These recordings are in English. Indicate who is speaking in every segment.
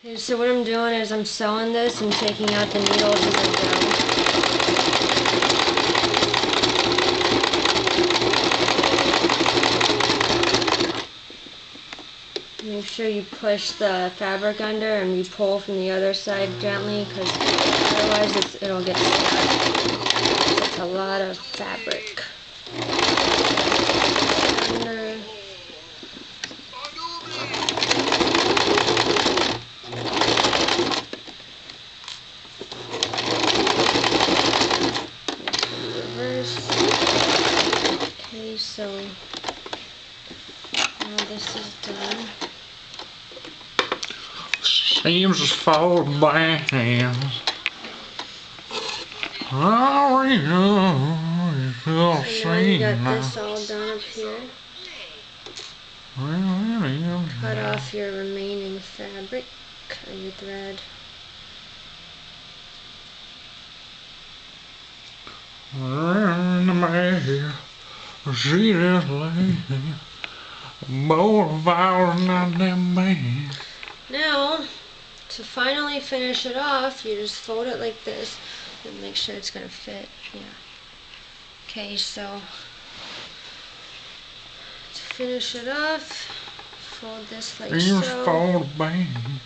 Speaker 1: Okay, so what I'm doing is I'm sewing this and taking out the needles as I go. Make sure you push the fabric under and you pull from the other side gently, because otherwise it'll get stuck. It's a lot of fabric. Under. Reverse. Okay, so now this is done.
Speaker 2: Seams is folded by hands. Oh, you know,
Speaker 1: So now you got this all done up here. Cut off your remaining fabric or your thread.
Speaker 2: She just lazy. Both of ours not that bad.
Speaker 1: Now, to finally finish it off, you just fold it like this and make sure it's gonna fit. Yeah. Okay, so to finish it off, fold this like
Speaker 2: Seams
Speaker 1: so.
Speaker 2: folded by hands.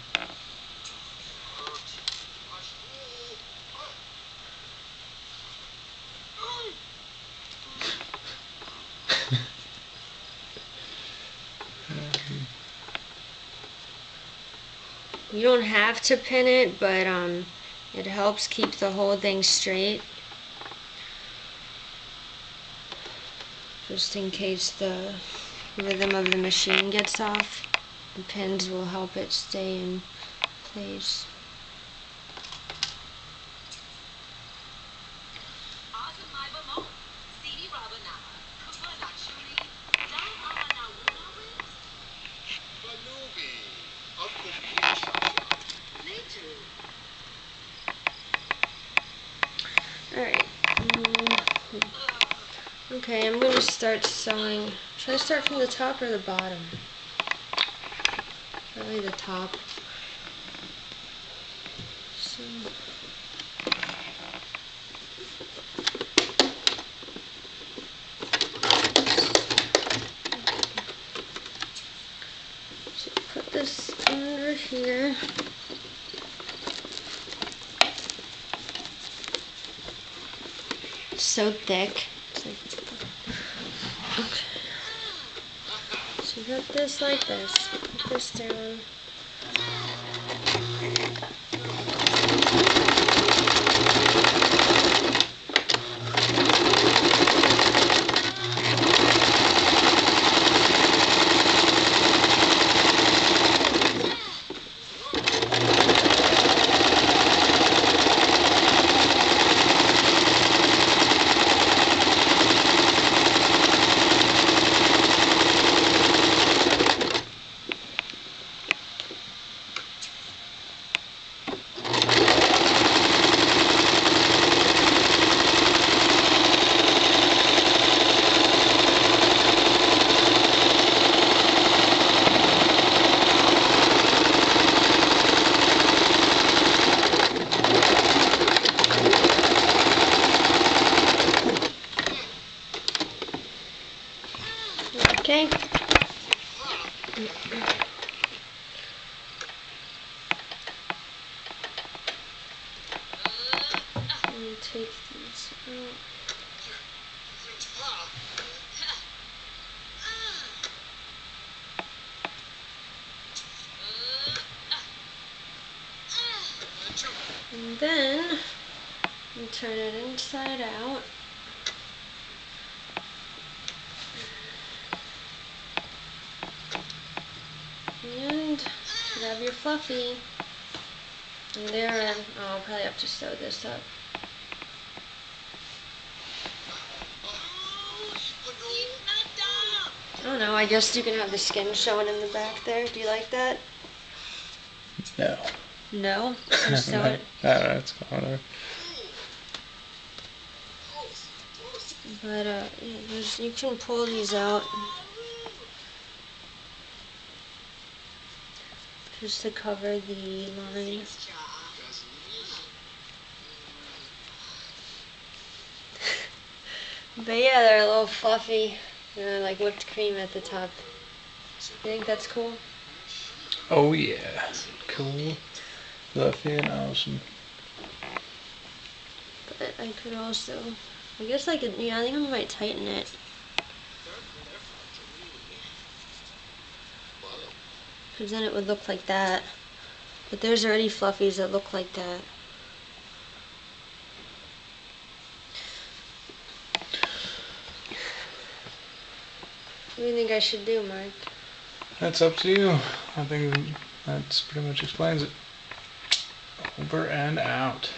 Speaker 1: You don't have to pin it, but it helps keep the whole thing straight. Just in case the rhythm of the machine gets off, the pins will help it stay in place. Alright. Okay, I'm going to start sewing. Should I start from the top or the bottom? Probably the top. So, put this under here. It's so thick. It's like, okay. So you got this like this. Put this down. Okay. Let me take these out. And then you turn it inside out. And grab your fluffy. And there, oh, I'll probably have to sew this up. I don't know, I guess you can have the skin showing in the back there. Do you like that?
Speaker 2: No.
Speaker 1: No? You sew it.
Speaker 2: That's kind of.
Speaker 1: But yeah, you can pull these out. just to cover the line. But yeah, they're a little fluffy. They're like whipped cream at the top. You think that's cool?
Speaker 2: Oh yeah. Cool. Fluffy and awesome.
Speaker 1: But I could also, I guess I could, yeah, I think I might tighten it. Because then it would look like that. But there's already fluffies that look like that. What do you think I should do, Mark?
Speaker 2: That's up to you. I think that's pretty much explains it. Over and out.